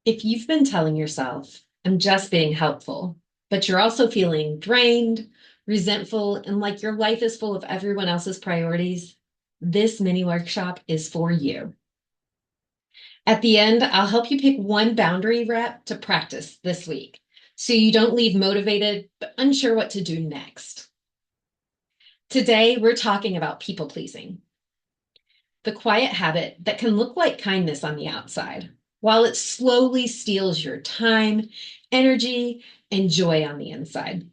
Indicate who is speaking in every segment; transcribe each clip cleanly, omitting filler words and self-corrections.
Speaker 1: If you've been telling yourself, I'm just being helpful, but you're also feeling drained, resentful, and like your life is full of everyone else's priorities, this mini workshop is for you. At the end, I'll help you pick one boundary rep to practice this week so you don't leave motivated but unsure what to do next. Today, we're talking about people pleasing, the quiet habit that can look like kindness on the outside, while it slowly steals your time, energy, and joy on the inside.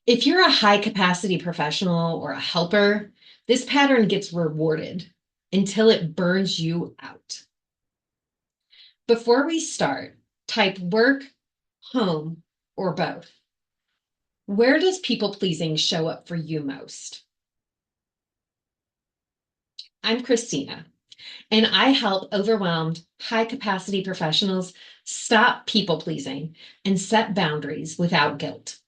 Speaker 1: If you're a high capacity professional or a helper, this pattern gets rewarded until it burns you out. Before we start, type work, home, or both. Where does people pleasing show up for you most? I'm Christina, and I help overwhelmed, high capacity professionals stop people pleasing and set boundaries without guilt.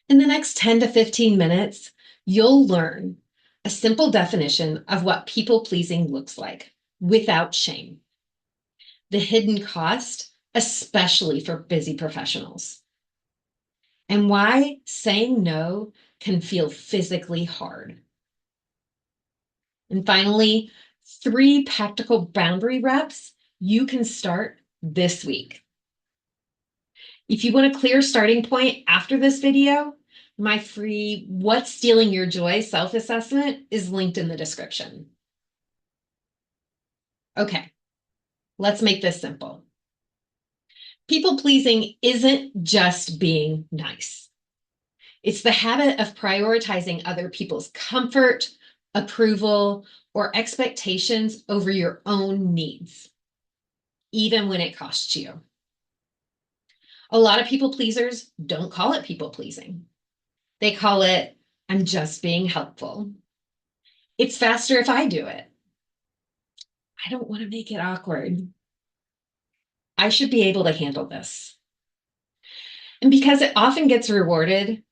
Speaker 1: In the next 10 to 15 minutes, you'll learn a simple definition of what people pleasing looks like without shame, the hidden cost, especially for busy professionals, and why saying no can feel physically hard. And finally, 3 practical boundary reps you can start this week. If you want a clear starting point after this video, my free What's Stealing Your Joy self-assessment is linked in the description. Okay, let's make this simple. People pleasing isn't just being nice. It's the habit of prioritizing other people's comfort, approval, or expectations over your own needs, even when it costs you. A lot of people pleasers don't call it people pleasing. They call it, I'm just being helpful. It's faster if I do it. I don't want to make it awkward. I should be able to handle this. And because it often gets rewarded,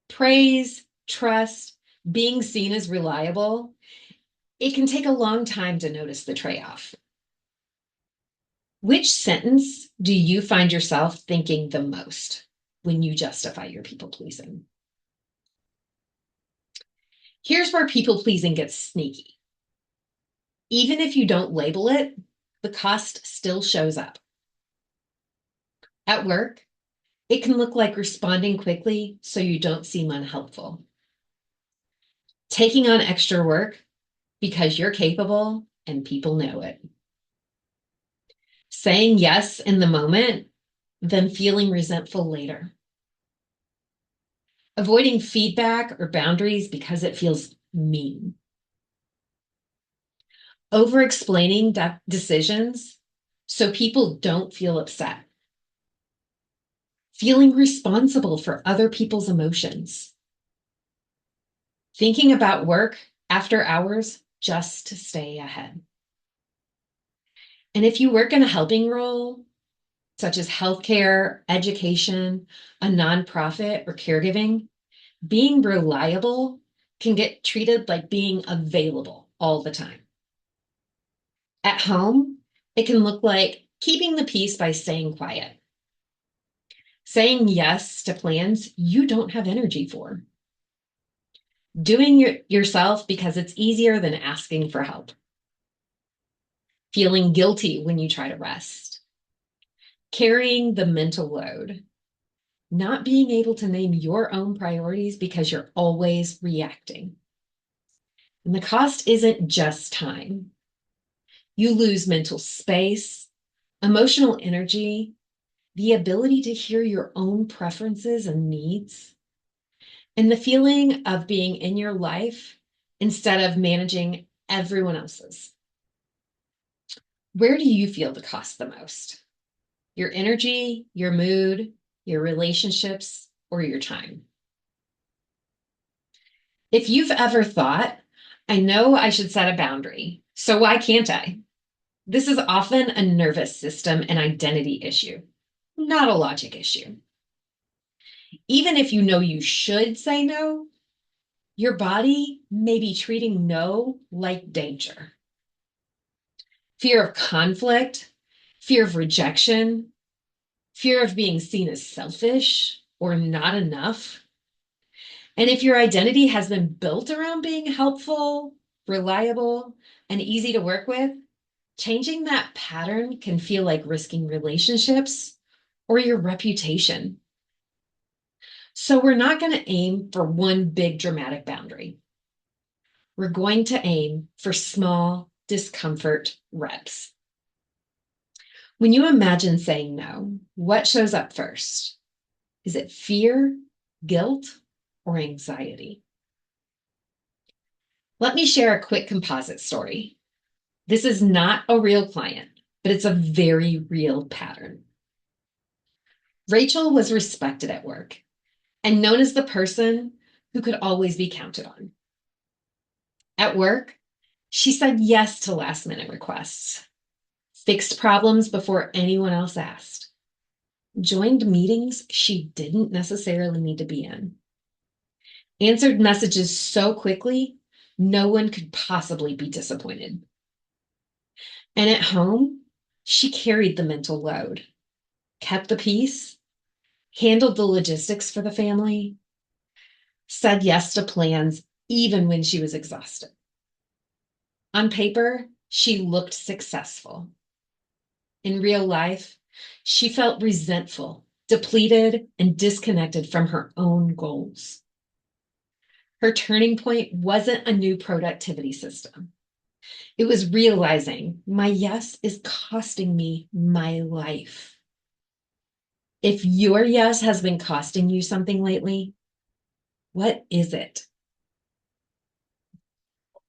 Speaker 1: praise, trust, being seen as reliable, it can take a long time to notice the trade-off. Which sentence do you find yourself thinking the most when you justify your people pleasing? Here's where people pleasing gets sneaky. Even if you don't label it, the cost still shows up. At work, it can look like responding quickly so you don't seem unhelpful. Taking on extra work because you're capable and people know it. Saying yes in the moment, then feeling resentful later. Avoiding feedback or boundaries because it feels mean. Over-explaining decisions so people don't feel upset. Feeling responsible for other people's emotions. Thinking about work after hours just to stay ahead. And if you work in a helping role, such as healthcare, education, a nonprofit, or caregiving, being reliable can get treated like being available all the time. At home, it can look like keeping the peace by staying quiet. Saying yes to plans you don't have energy for. Doing yourself because it's easier than asking for help. Feeling guilty when you try to rest. Carrying the mental load. Not being able to name your own priorities because you're always reacting. And the cost isn't just time. You lose mental space, emotional energy, the ability to hear your own preferences and needs, and the feeling of being in your life instead of managing everyone else's. Where do you feel the cost the most? Your energy, your mood, your relationships, or your time? If you've ever thought, I know I should set a boundary, so why can't I? This is often a nervous system and identity issue, not a logic issue. Even if you know you should say no, your body may be treating no like danger. Fear of conflict, fear of rejection, fear of being seen as selfish or not enough. And if your identity has been built around being helpful, reliable, and easy to work with, changing that pattern can feel like risking relationships or your reputation. So we're not going to aim for one big dramatic boundary. We're going to aim for small discomfort reps. When you imagine saying no, what shows up first? Is it fear, guilt, or anxiety? Let me share a quick composite story. This is not a real client, but it's a very real pattern. Rachel was respected at work and known as the person who could always be counted on. At work, she said yes to last-minute requests, fixed problems before anyone else asked, joined meetings she didn't necessarily need to be in, answered messages so quickly no one could possibly be disappointed. And at home, she carried the mental load, kept the peace, handled the logistics for the family, said yes to plans even when she was exhausted. On paper, she looked successful. In real life, she felt resentful, depleted, and disconnected from her own goals. Her turning point wasn't a new productivity system. It was realizing my yes is costing me my life. If your yes has been costing you something lately, what is it?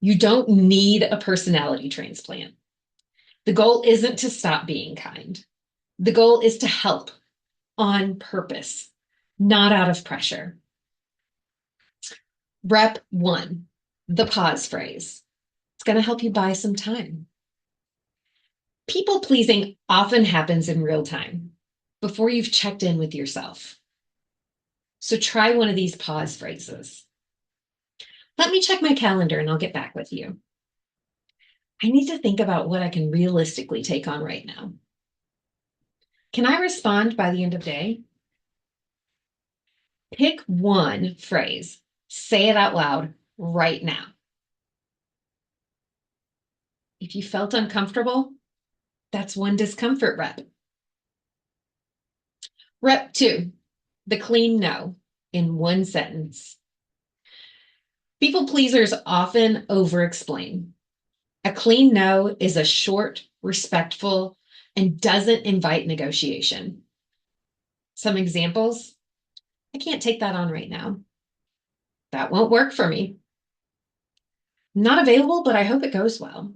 Speaker 1: You don't need a personality transplant. The goal isn't to stop being kind. The goal is to help on purpose, not out of pressure. Rep 1, the pause phrase. It's going to help you buy some time. People pleasing often happens in real time, before you've checked in with yourself. So try one of these pause phrases. Let me check my calendar and I'll get back with you. I need to think about what I can realistically take on right now. Can I respond by the end of day? Pick one phrase. Say it out loud right now. If you felt uncomfortable, that's one discomfort rep. Rep 2, the clean no in one sentence. People pleasers often over-explain. A clean no is a short, respectful, and doesn't invite negotiation. Some examples: I can't take that on right now. That won't work for me. Not available, but I hope it goes well.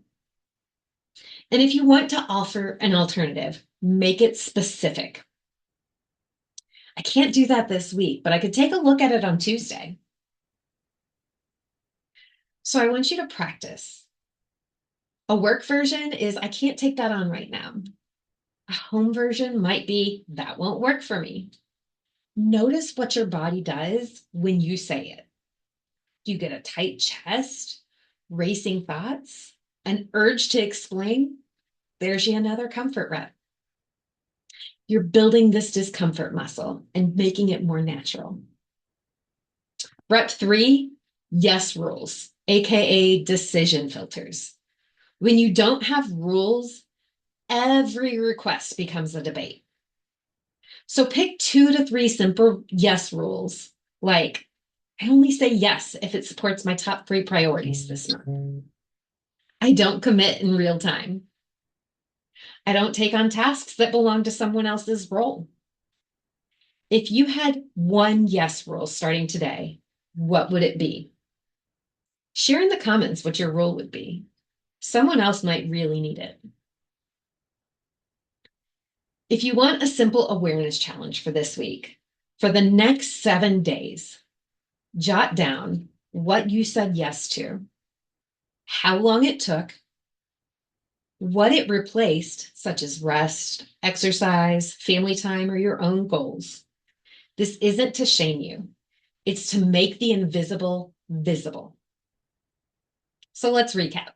Speaker 1: And if you want to offer an alternative, make it specific. I can't do that this week, but I could take a look at it on Tuesday. So I want you to practice. A work version is, I can't take that on right now. A home version might be, that won't work for me. Notice what your body does when you say it. Do you get a tight chest, racing thoughts, an urge to explain? There's yet another comfort rep. You're building this discomfort muscle and making it more natural. Rep 3, yes rules, AKA decision filters. When you don't have rules, every request becomes a debate. So pick 2 to 3 simple yes rules, like I only say yes if it supports my top 3 priorities this month. I don't commit in real time. I don't take on tasks that belong to someone else's role. If you had one yes rule starting today, what would it be? Share in the comments what your rule would be. Someone else might really need it. If you want a simple awareness challenge for this week, for the next 7 days, jot down what you said yes to, how long it took, what it replaced, such as rest, exercise, family time, or your own goals. This isn't to shame you. It's to make the invisible visible. So let's recap.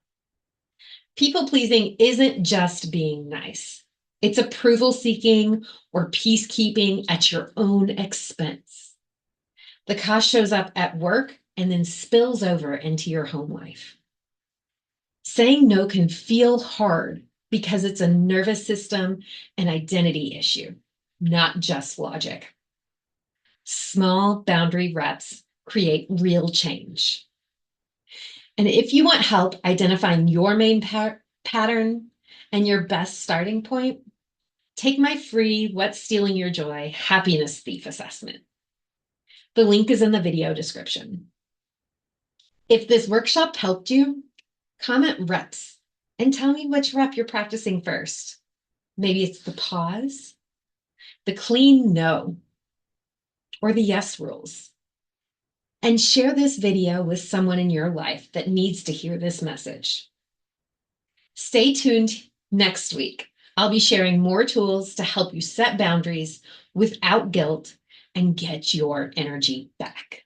Speaker 1: People pleasing isn't just being nice. It's approval seeking or peacekeeping at your own expense. The cost shows up at work and then spills over into your home life. Saying no can feel hard because it's a nervous system and identity issue, not just logic. Small boundary reps create real change. And if you want help identifying your main pattern and your best starting point, take my free What's Stealing Your Joy Happiness Thief assessment. The link is in the video description. If this workshop helped you, comment reps and tell me which rep you're practicing first. Maybe it's the pause, the clean no, or the yes rules. And share this video with someone in your life that needs to hear this message. Stay tuned next week. I'll be sharing more tools to help you set boundaries without guilt and get your energy back.